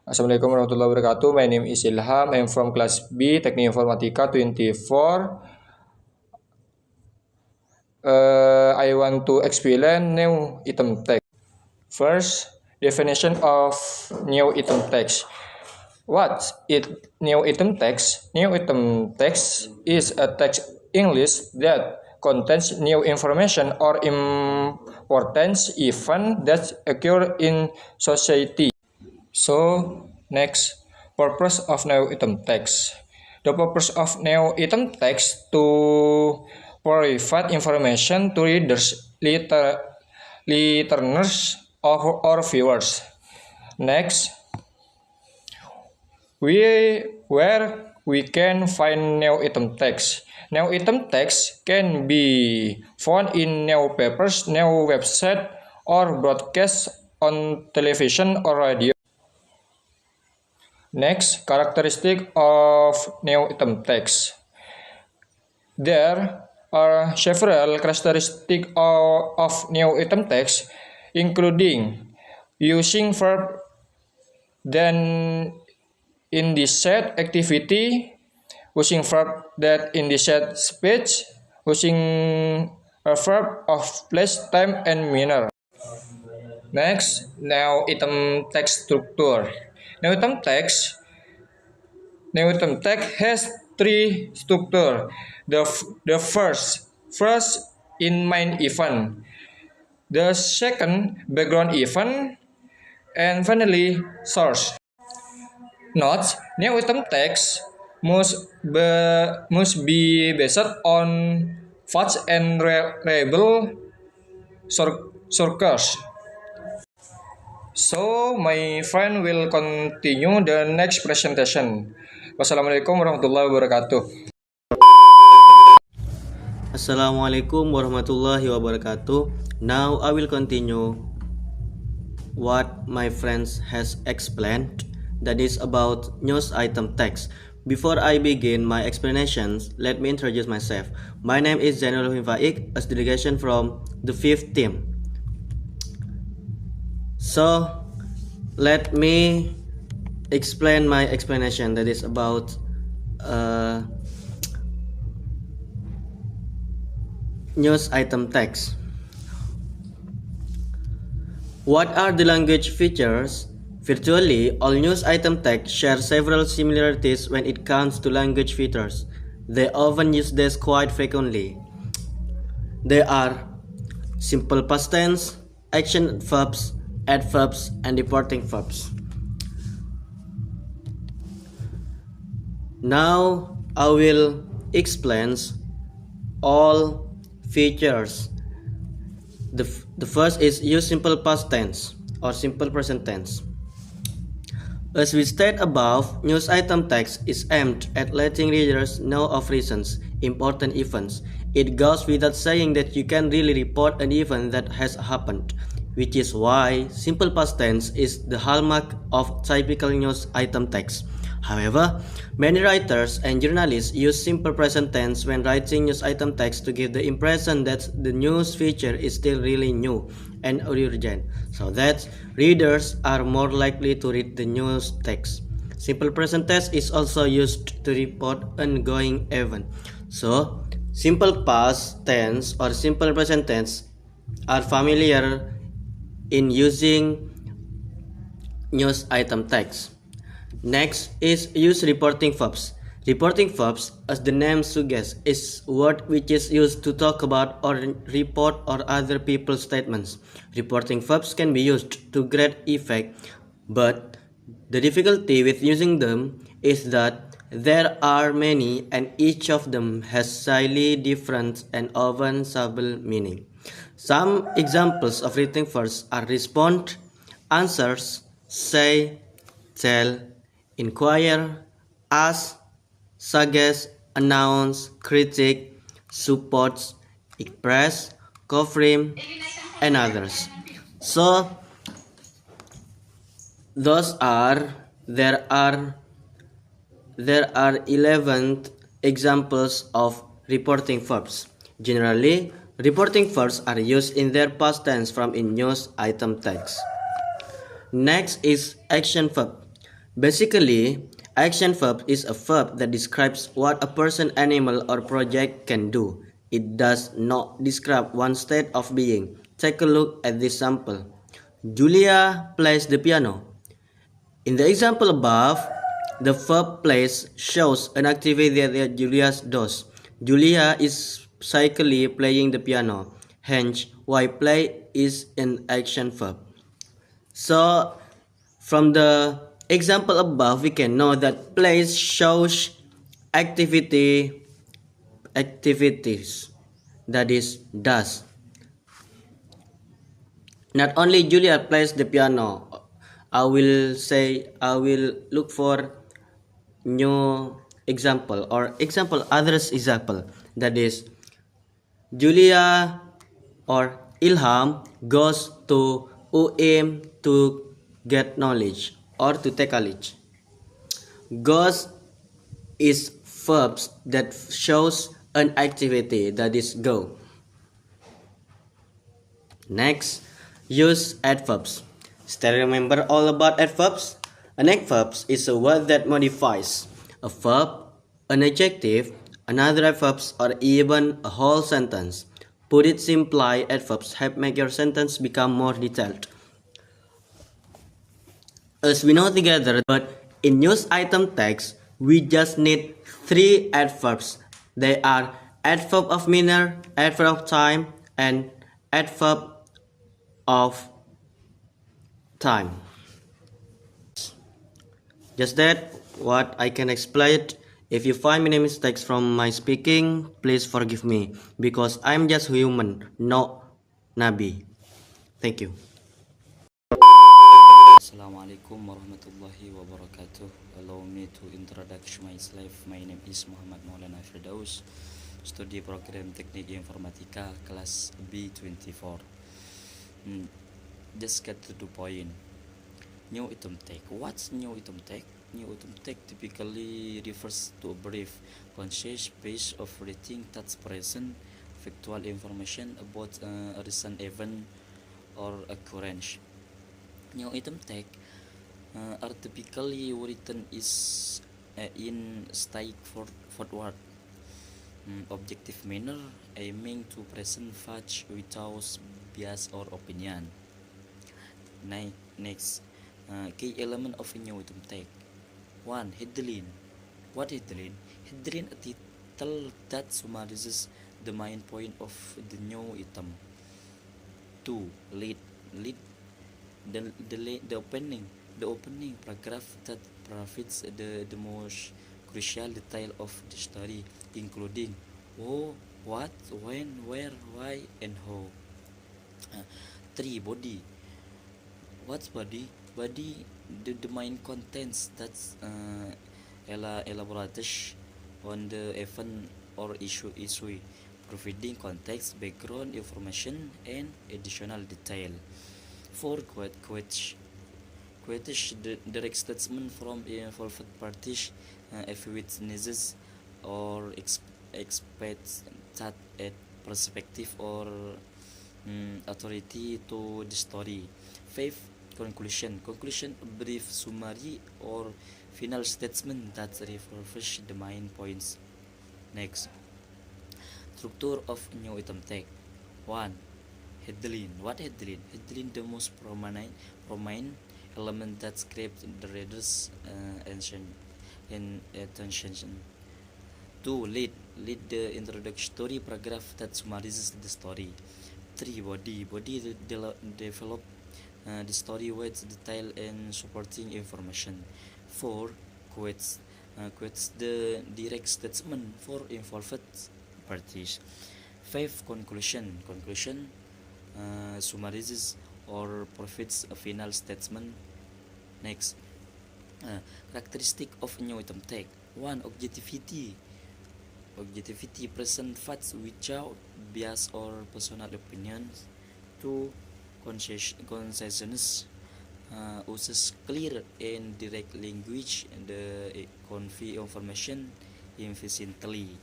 Assalamualaikum warahmatullahi wabarakatuh. My name is Ilham. I'm from class B, Teknik Informatika 24. I want to explain new item text. First, definition of new item text. What is new item text? New item text is a text English that contains new information or important event that occur in society. So, next, purpose of new item text. The purpose of new item text to provide information to readers, listeners, or viewers. Next, where we can find new item text. New item text can be found in new papers, new website, or broadcast on television or radio. Next, characteristic of new item text. There are several characteristics of new item text, including using verb then indicate activity, using verb that indicate speech, using a verb of place, time, and manner. Next, new item text structure. New item text has three structures. The first in main event. The second background event, and finally source. Note: new item text must be based on facts and reliable sources. So, my friend will continue the next presentation. Wassalamualaikum warahmatullahi wabarakatuh. Assalamualaikum warahmatullahi wabarakatuh. Now I will continue what my friends has explained, that is about news item text. Before I begin my explanations, let me introduce myself. My name is Zainul Faik, a delegation from the 5th team. So let me explain my explanation, that is about news item text. What are the language features? Virtually all news item text share several similarities when it comes to language features. They often use this quite frequently. They are simple past tense, action verbs, adverbs, and reporting verbs. Now I will explain all features. The first is use simple past tense or simple present tense. As we stated above, news item text is aimed at letting readers know of recent important events. It goes without saying that you can really report an event that has happened, which is why simple past tense is the hallmark of typical news item text. However, many writers and journalists use simple present tense when writing news item text to give the impression that the news feature is still really new and urgent, so that readers are more likely to read the news text. Simple present tense is also used to report ongoing event. So, simple past tense or simple present tense are familiar in using news item text. Next is use reporting verbs. Reporting verbs, as the name suggests, is word which is used to talk about or report or other people's statements. Reporting verbs can be used to great effect, but the difficulty with using them is that there are many and each of them has slightly different and often subtle meaning. Some examples of reporting verbs are respond, answers, say, tell, inquire, ask, suggest, announce, critique, supports, express, confirm, and others. So there are 11 examples of reporting verbs. Generally, reporting verbs are used in their past tense from in news item text. Next is action verb. Basically, action verb is a verb that describes what a person, animal, or project can do. It does not describe one state of being. Take a look at this sample. Julia plays the piano. In the example above, the verb plays shows an activity that Julia does. Julia is psychically playing the piano. Hence, why play is an action verb. So, from the example above, we can know that plays shows activities, that is does. Not only Julia plays the piano. I will look for new example or others example, that is Julia or Ilham goes to UM to get knowledge or to take knowledge. Goes is verbs that shows an activity, that is go. Next, use adverbs. Still remember all about adverbs? An adverb is a word that modifies a verb, an adjective, another adverb, or even a whole sentence. Put it simply, adverbs help make your sentence become more detailed. As we know together, but in use item text, we just need 3 adverbs. They are adverb of manner, adverb of time, and adverb of time. Just that what I can explain. If you find many mistakes from my speaking, please forgive me because I'm just human, no Nabi. Thank you. Assalamualaikum warahmatullahi wabarakatuh. Allow me to introduce myself. My name is Muhammad Maulana Firdaus, Studi Program Teknik Informatika kelas B24. Just get to the point. New item tag. What's new item tag? New item tag typically refers to a brief, concise piece of writing that's present factual information about a recent event or occurrence. New item tag are typically written in straightforward, objective manner, aiming to present facts without bias or opinion. Next, key element of a new item tag. 1. Headline. What headline? Headline, a title that summarizes the main point of the new item. 2. Lead. The opening paragraph that provides the most crucial detail of the story, including who, what, when, where, why, and how. 3. Body. What's body? Body, the main contents that's elaborated on the event or issue, providing context, background information, and additional detail. 4. Quotes, the direct statement from involved parties, witnesses, or experts that add perspective or authority to the story. 5. Conclusion, a brief summary or final statement that refers the main points. Next, structure of new item tag. 1. Headline. What headline? Headline, the most prominent element that grabs the reader's attention. 2. Lead, the introductory paragraph that summarizes the story. 3. Body, develop the story with detail and supporting information. 4. Quotes, the direct statement for involved parties. 5. Conclusion, summarizes or provides a final statement. Next, characteristic of a new item tag. 1. Objectivity, present facts without bias or personal opinions. 2. Conciseness, uses clear and direct language and convey information efficiently.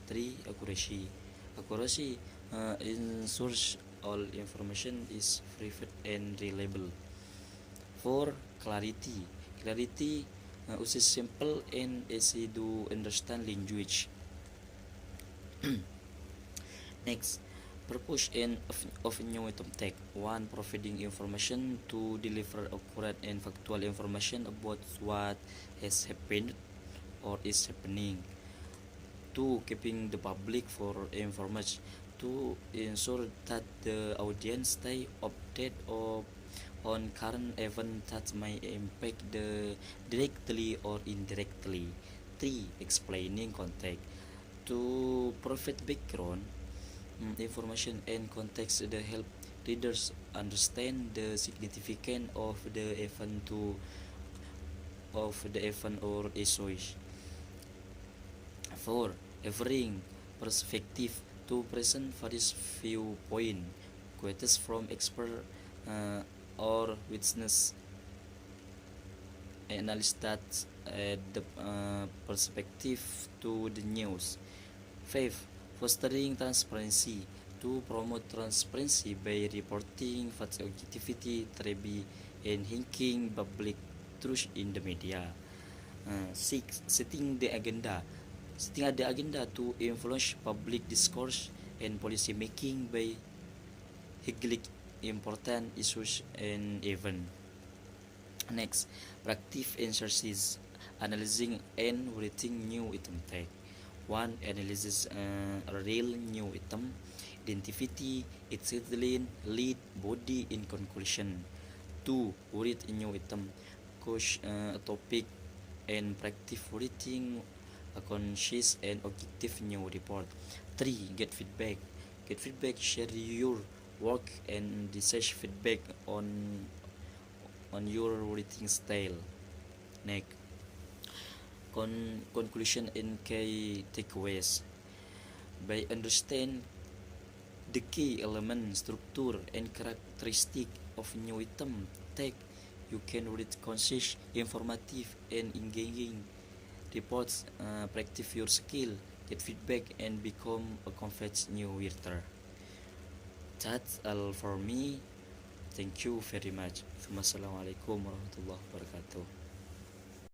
3. Accuracy, ensures all information is private and reliable. 4. Clarity, uses simple and easy to understand language. Next, purpose of new item tech. One, providing information to deliver accurate and factual information about what has happened or is happening. Two, keeping the public for information to ensure that the audience stay updated on current events that may impact the directly or indirectly. Three, explaining context to provide background information and context that help readers understand the significance of the event or issues. 4. Offering perspective to present various viewpoint, quotes from expert or witness analyze that the perspective to the news. 5. Fostering transparency to promote transparency by reporting facts objectivity, treby, and hinking public truth in the media. 6. Setting the agenda to influence public discourse and policy making by highlighting important issues and events. Next, practice exercise analyzing and rating new item tag. 1. Analysis a real new item, identity, its headline, lead, body, in conclusion. 2. Read a new item, coach a topic, and practice writing a conscious and objective new report. 3. Get feedback. Share your work and research feedback on your writing style. Next, conclusion and key takeaways. By understand the key element, structure, and characteristic of new item tag, you can read concise, informative, and engaging reports, practice your skill, get feedback, and become a confident new writer. That's all for me. Thank you very much. Wassalamualaikum warahmatullahi wabarakatuh.